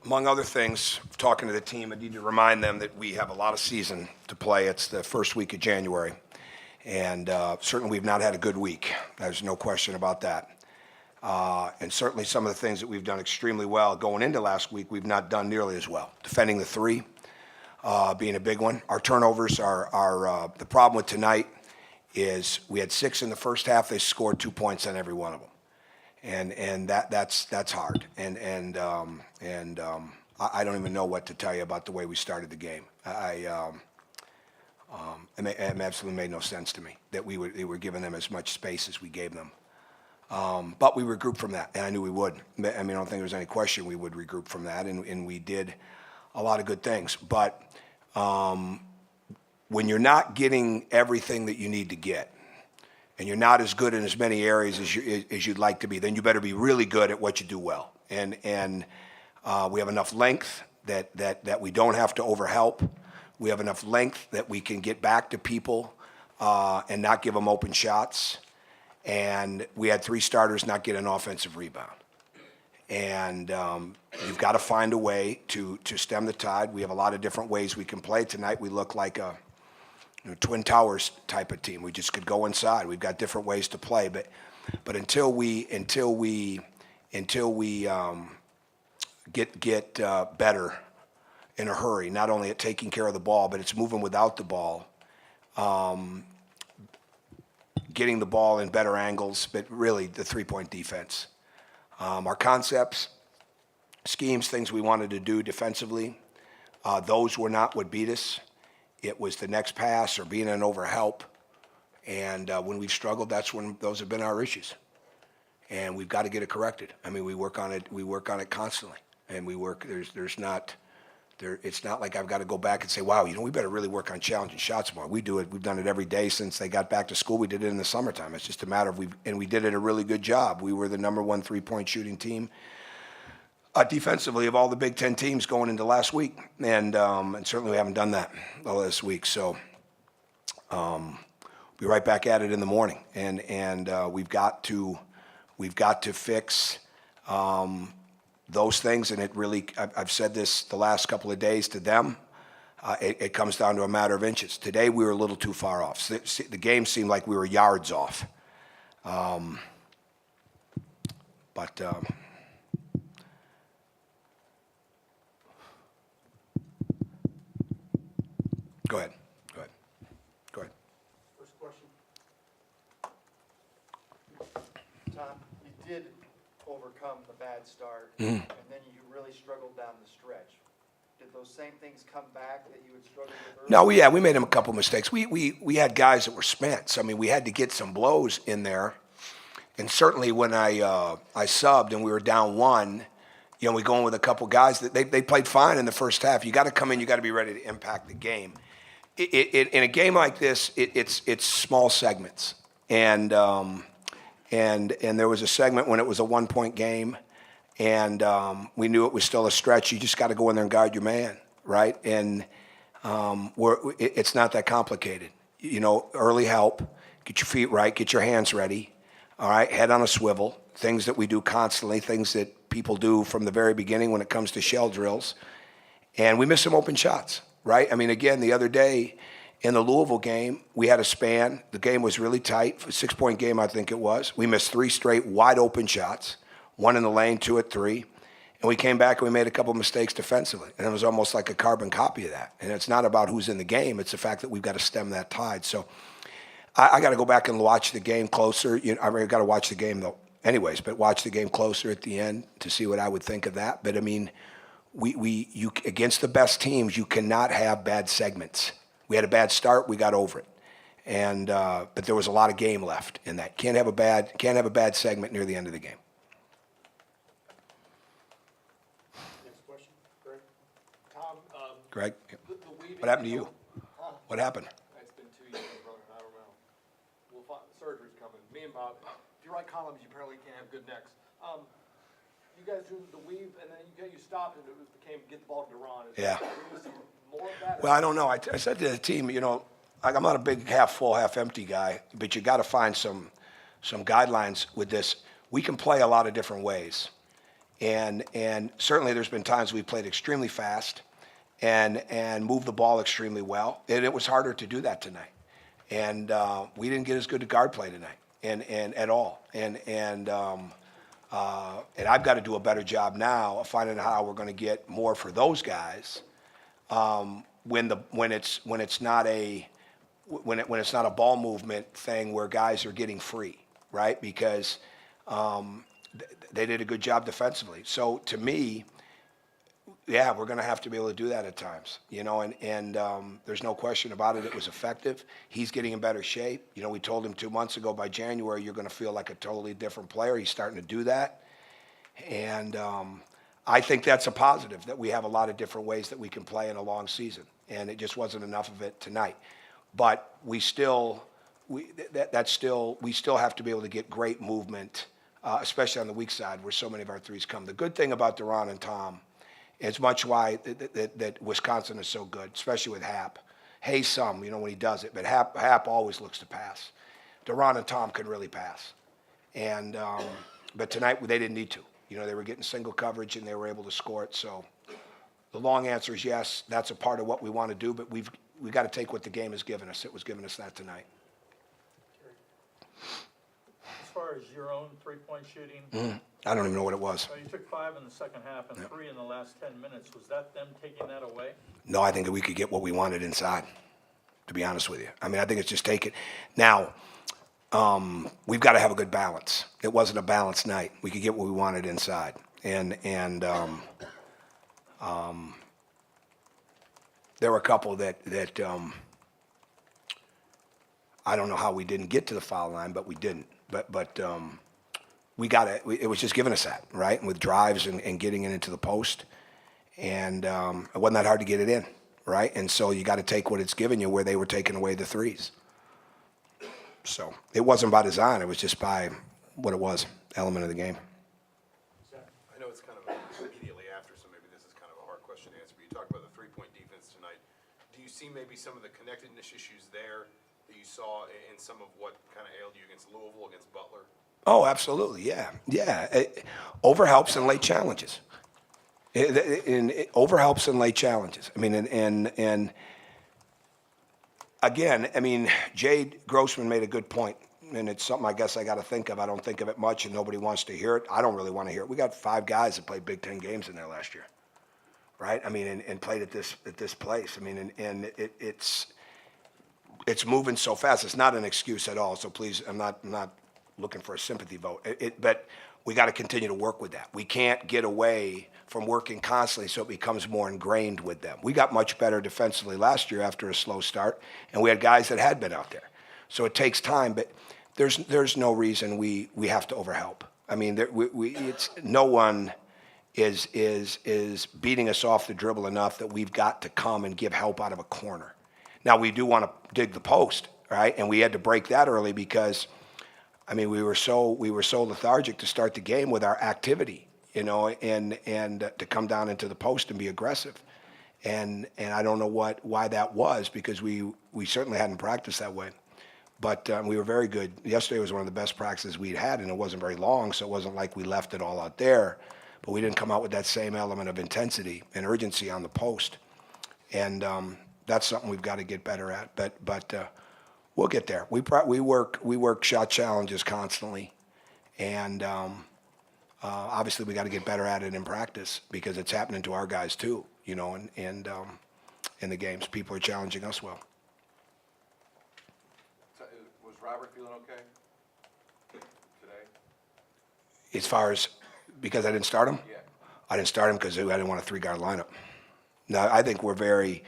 among other things, talking to the team, I need to remind them that we have a lot of season to play. It's the first week of January. And certainly we've not had a good week. There's no question about that. And certainly some of the things that we've done extremely well going into last week, we've not done nearly as well. Defending the three being a big one. Our turnovers are the problem with tonight is we had 6 in the first half. They scored 2 points on every one of them. And that's hard. And I don't even know what to tell you about the way we started the game. It absolutely made no sense to me that they were giving them as much space as we gave them. But we regrouped from that, and I knew we would. I mean, I don't think there was any question we would regroup from that, and we did a lot of good things. But when you're not getting everything that you need to get, and you're not as good in as many areas as you'd like to be, then you better be really good at what you do well. And we have enough length that we don't have to overhelp. We have enough length that we can get back to people and not give them open shots. And we had 3 starters not get an offensive rebound. And you've got to find a way to stem the tide. We have a lot of different ways we can play. Tonight we look like a Twin Towers type of team. We just could go inside. We've got different ways to play. But until we get better in a hurry, not only at taking care of the ball, but it's moving without the ball, getting the ball in better angles, but really the three-point defense. Our concepts, schemes, things we wanted to do defensively, those were not what beat us. It was the next pass or being an overhelp. And when we've struggled, that's when those have been our issues. And we've got to get it corrected. I mean, we work on it constantly. And we work, it's not like I've got to go back and say, wow, we better really work on challenging shots more. We do it. We've done it every day since they got back to school. We did it in the summertime. It's just a matter of we did it a really good job. We were the #1 3-point shooting team defensively of all the Big Ten teams going into last week. And certainly we haven't done that all this week. So we'll be right back at it in the morning. And we've got to fix those things, and it really, I've said this the last couple of days to them, it comes down to a matter of inches. Today we were a little too far off. The game seemed like we were yards off. Go ahead. First question. Tom, you did overcome the bad start, and then you really struggled down the stretch. Did those same things come back that you had struggled with earlier? No, we made them a couple mistakes. We had guys that were spent. So, I mean, we had to get some blows in there. And certainly when I subbed and we were down 1, we go in with a couple guys that they played fine in the first half. You got to come in, you got to be ready to impact the game. In a game like this, it's small segments. And there was a segment when it was a 1-point game, and we knew it was still a stretch. You just got to go in there and guard your man, right? And it's not that complicated. Early help, get your feet right, get your hands ready, all right, head on a swivel, things that we do constantly, things that people do from the very beginning when it comes to shell drills. And we missed some open shots, right? I mean, again, the other day, in the Louisville game, we had a span. The game was really tight. For a 6-point game, I think it was. We missed 3 straight wide open shots, 1 in the lane, 2 at 3. And we came back and we made a couple of mistakes defensively. And it was almost like a carbon copy of that. And it's not about who's in the game. It's the fact that we've got to stem that tide. So I got to go back and watch the game closer. I've got to watch the game, though, anyways, but watch the game closer at the end to see what I would think of that. But, I mean, you against the best teams, you cannot have bad segments. We had a bad start. We got over it, but there was a lot of game left in that. Can't have a bad segment near the end of the game. Next question, Greg. Tom, Greg, what happened to you? What happened? It's been 2 years, brother. I don't know. Surgery's coming. Me and Bob. If you write columns, you apparently can't have good necks. You guys do the weave, and then you stopped, and it became get the ball to Duran. Yeah. More of that? Well, I don't know. I said to the team, I'm not a big half full, half empty guy, but you got to find some guidelines with this. We can play a lot of different ways, And certainly there's been times we played extremely fast and moved the ball extremely well. And it was harder to do that tonight. And we didn't get as good a guard play tonight, and at all. And I've got to do a better job now of finding out how we're going to get more for those guys when it's not a ball movement thing where guys are getting free, right? Because they did a good job defensively. So to me, yeah, we're going to have to be able to do that at times, and there's no question about it. It was effective. He's getting in better shape. We told him 2 months ago by January, you're going to feel like a totally different player. He's starting to do that. And I think that's a positive, that we have a lot of different ways that we can play in a long season. And it just wasn't enough of it tonight. But we still have to be able to get great movement, especially on the weak side where so many of our threes come. The good thing about Deron and Tom, it's much why that Wisconsin is so good, especially with Hap. Hayes some, when he does it, but Hap always looks to pass. Deron and Tom can really pass. And but tonight they didn't need to. They were getting single coverage and they were able to score it. So the long answer is yes, that's a part of what we want to do, but we got to take what the game has given us. It was giving us that tonight. As far as your own three-point shooting, I don't even know what it was. you took 5 in the second half and 3 in the last 10 minutes. Was that them taking that away? No, I think that we could get what we wanted inside, to be honest with you. I mean, I think it's just take it. Now, we've got to have a good balance. It wasn't a balanced night. We could get what we wanted inside. And there were a couple that I don't know how we didn't get to the foul line, but we didn't. But we got it. It was just giving us that, right? And with drives and getting it into the post. And it wasn't that hard to get it in, right? And so you got to take what it's given you where they were taking away the threes. So it wasn't by design. It was just by what it was, element of the game. I know it's kind of immediately after, so maybe this is kind of a hard question to answer, but you talked about the three-point defense tonight. Do you see maybe some of the connectedness issues there that you saw in some of what kind of ailed you against Louisville, against Butler? Oh, absolutely, yeah. Over helps and late challenges. Over helps and late challenges. I mean, and again, I mean, Jade Grossman made a good point, and it's something I guess I got to think of. I don't think of it much, and nobody wants to hear it. I don't really want to hear it. We got 5 guys that played Big Ten games in there last year, right? I mean, and played at this place. I mean, and it's moving so fast. It's not an excuse at all. So please, I'm not looking for a sympathy vote. But we got to continue to work with that. We can't get away from working constantly so it becomes more ingrained with them. We got much better defensively last year after a slow start, and we had guys that had been out there. So it takes time, but there's no reason we have to overhelp. I mean, no one is beating us off the dribble enough that we've got to come and give help out of a corner. Now, we do want to dig the post, right? And we had to break that early because, I mean, we were so lethargic to start the game with our activity, and to come down into the post and be aggressive. And I don't know why that was, because we certainly hadn't practiced that way. But we were very good. Yesterday was one of the best practices we'd had, and it wasn't very long, so it wasn't like we left it all out there. But we didn't come out with that same element of intensity and urgency on the post. And that's something we've got to get better at. But we'll get there. We work shot challenges constantly, and obviously we got to get better at it in practice because it's happening to our guys too. And in the games, people are challenging us well. So, was Robert feeling okay today? As far as because I didn't start him, Yeah. I didn't start him because I didn't want a 3-guard lineup. No, I think we're very.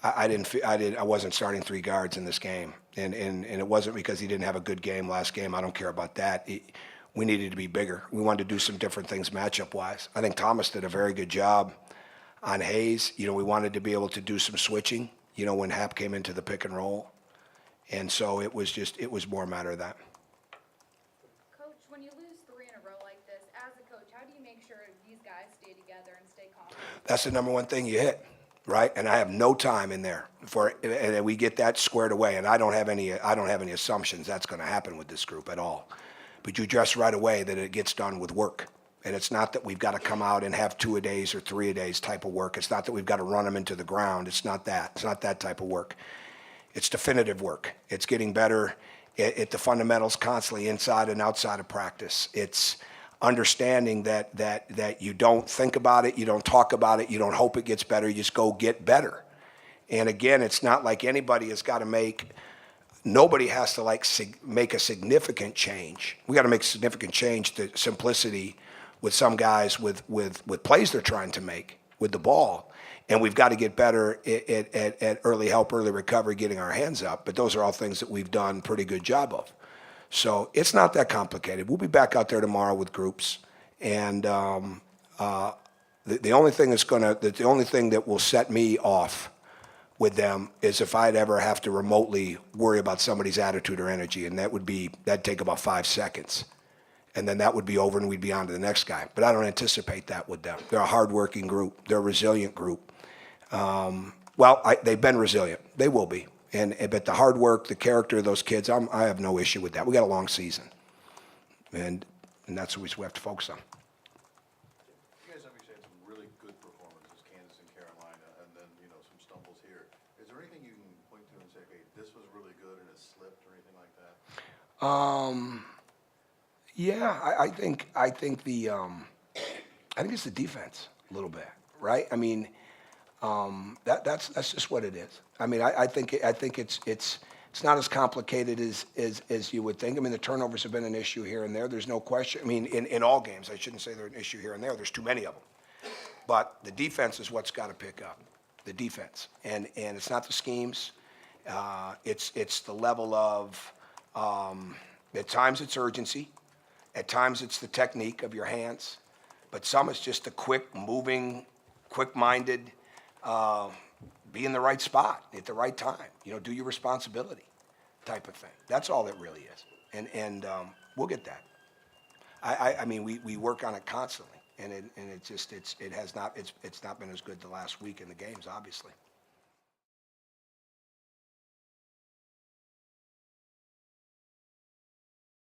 I wasn't starting 3 guards in this game, and it wasn't because he didn't have a good game last game. I don't care about that. We needed to be bigger. We wanted to do some different things matchup-wise. I think Thomas did a very good job on Hayes. We wanted to be able to do some switching, when Hap came into the pick and roll. And so it was more a matter of that. Coach, when you lose 3 in a row like this, as a coach, how do you make sure these guys stay together and stay confident? That's the number one thing you hit, right? And I have no time in there and we get that squared away. And I don't have any assumptions that's going to happen with this group at all. But you address right away that it gets done with work, And it's not that we've got to come out and have 2-a-days or 3-a-days type of work. It's not that we've got to run them into the ground. It's not that. It's not that type of work. It's definitive work. It's getting better at the fundamentals constantly inside and outside of practice. It's understanding that you don't think about it, you don't talk about it, you don't hope it gets better, you just go get better. And again, it's not like anybody has got to nobody has to make a significant change. We got to make a significant change to simplicity with some guys with plays they're trying to make with the ball. And we've got to get better at early help, early recovery, getting our hands up. But those are all things that we've done a pretty good job of. So it's not that complicated. We'll be back out there tomorrow with groups. And the only thing that will set me off with them is if I'd ever have to remotely worry about somebody's attitude or energy, and that'd take about 5 seconds. And then that would be over and we'd be on to the next guy. But I don't anticipate that with them. They're a hardworking group. They're a resilient group. They've been resilient. They will be. But the hard work, the character of those kids, I have no issue with that. We got a long season. And that's what we have to focus on. You guys obviously had some really good performances, Kansas and Carolina, and then, some stumbles here. Is there anything you can point to and say, hey, this was really good and it slipped or anything like that? Yeah, I think it's the defense a little bit, right? I mean, that's just what it is. I mean, I think it's not as complicated as you would think. I mean, the turnovers have been an issue here and there. There's no question. I mean, in all games, I shouldn't say they're an issue here and there. There's too many of them. But the defense is what's got to pick up. The defense, and it's not the schemes. It's the level of at times it's urgency. At times it's the technique of your hands, but some it's just the quick moving, quick-minded, be in the right spot at the right time. Do your responsibility type of thing. That's all it really is, and we'll get that. I mean, we work on it constantly, and it's not been as good the last week in the games, obviously.